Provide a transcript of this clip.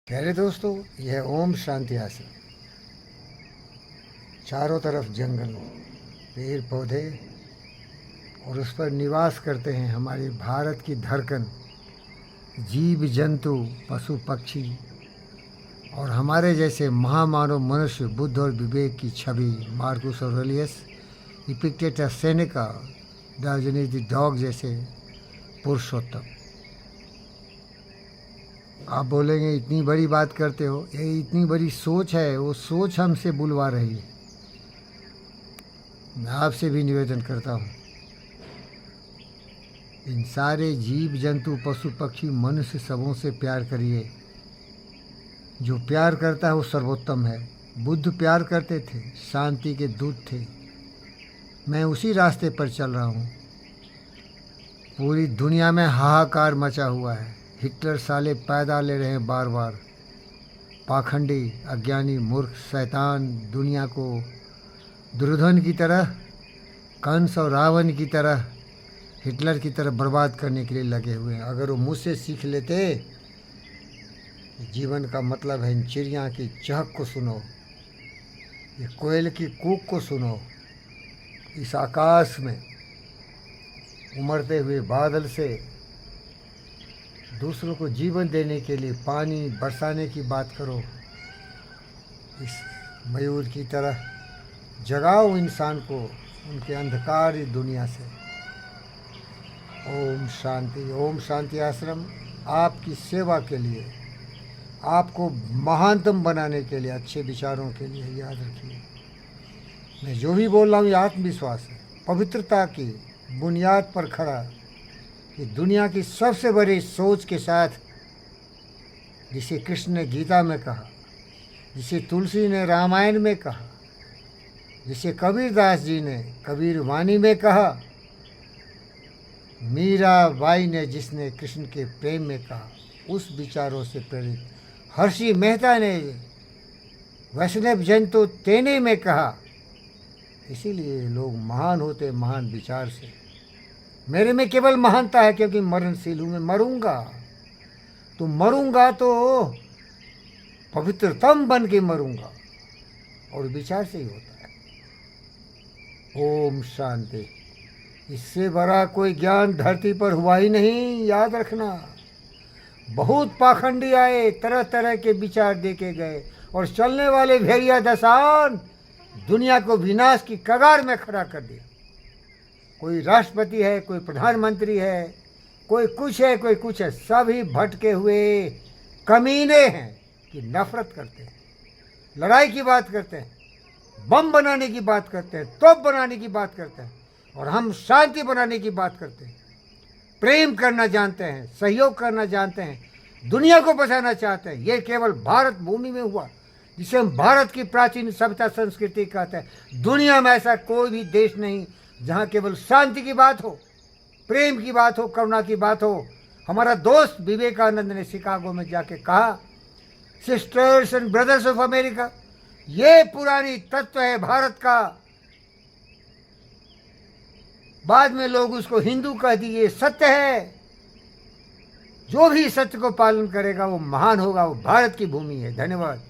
प्यारे दोस्तों, यह ओम शांति आश्रम। चारों तरफ जंगल, पेड़ पौधे और उस पर निवास करते हैं हमारे भारत की धड़कन, जीव जंतु, पशु पक्षी और हमारे जैसे महामानव मनुष्य, बुद्ध और विवेक की छवि, Marcus Aurelius, Epictetus Seneca, Diogenes the dog जैसे पुरुषोत्तम। आप बोलेंगे इतनी बड़ी बात करते हो, ये इतनी बड़ी सोच है, वो सोच हमसे बुलवा रही है। मैं आपसे भी निवेदन करता हूँ, इन सारे जीव जंतु, पशु पक्षी, मनुष्य सबों से प्यार करिए। जो प्यार करता है वो सर्वोत्तम है। बुद्ध प्यार करते थे, शांति के दूत थे। मैं उसी रास्ते पर चल रहा हूँ। पूरी दुनिया में हाहाकार मचा हुआ है। हिटलर साले पैदा ले रहे हैं बार बार। पाखंडी, अज्ञानी, मूर्ख, शैतान दुनिया को दुर्योधन की तरह, कंस और रावण की तरह, हिटलर की तरह बर्बाद करने के लिए लगे हुए हैं। अगर वो मुझसे सीख लेते, जीवन का मतलब है इन चिड़िया की चहक को सुनो, ये कोयल की कूक को सुनो, इस आकाश में उमड़ते हुए बादल से दूसरों को जीवन देने के लिए पानी बरसाने की बात करो। इस मयूर की तरह जगाओ इंसान को उनके अंधकार दुनिया से। ओम शांति। ओम शांति आश्रम आपकी सेवा के लिए, आपको महानतम बनाने के लिए, अच्छे विचारों के लिए। याद रखिए, मैं जो भी बोल रहा हूँ ये आत्मविश्वास है, पवित्रता की बुनियाद पर खड़ा, कि दुनिया की सबसे बड़ी सोच के साथ, जिसे कृष्ण ने गीता में कहा, जिसे तुलसी ने रामायण में कहा, जिसे कबीरदास जी ने कबीर वाणी में कहा, मीराबाई ने जिसने कृष्ण के प्रेम में कहा, उस विचारों से प्रेरित हर्षि मेहता ने वैष्णव जन तो तेने में कहा। इसीलिए लोग महान होते महान विचार से। मेरे में केवल महानता है क्योंकि मरणशील हूँ। मैं मरूंगा तो पवित्रतम बन के मरूंगा, और विचार से ही होता है। ओम शांति। इससे बड़ा कोई ज्ञान धरती पर हुआ ही नहीं। याद रखना, बहुत पाखंडी आए, तरह तरह के विचार देके गए, और चलने वाले भेड़िया दसान दुनिया को विनाश की कगार में खड़ा कर दिया। कोई राष्ट्रपति है, कोई प्रधानमंत्री है, कोई कुछ है, कोई कुछ है, सभी भटके हुए कमीने हैं कि नफरत करते हैं, लड़ाई की बात करते हैं, बम बनाने की बात करते हैं, तोप बनाने की बात करते हैं, और हम शांति बनाने की बात करते हैं। प्रेम करना जानते हैं, सहयोग करना जानते हैं, दुनिया को बचाना चाहते हैं। ये केवल भारत भूमि में हुआ, जिसे हम भारत की प्राचीन सभ्यता संस्कृति कहते हैं। दुनिया में ऐसा कोई भी देश नहीं जहाँ केवल शांति की बात हो, प्रेम की बात हो, करुणा की बात हो। हमारा दोस्त विवेकानंद ने शिकागो में जाके कहा, sisters and brothers of America, ये पुरानी तत्व है भारत का। बाद में लोग उसको हिंदू कह दिए। सत्य है, जो भी सत्य को पालन करेगा वो महान होगा, वो भारत की भूमि है। धन्यवाद।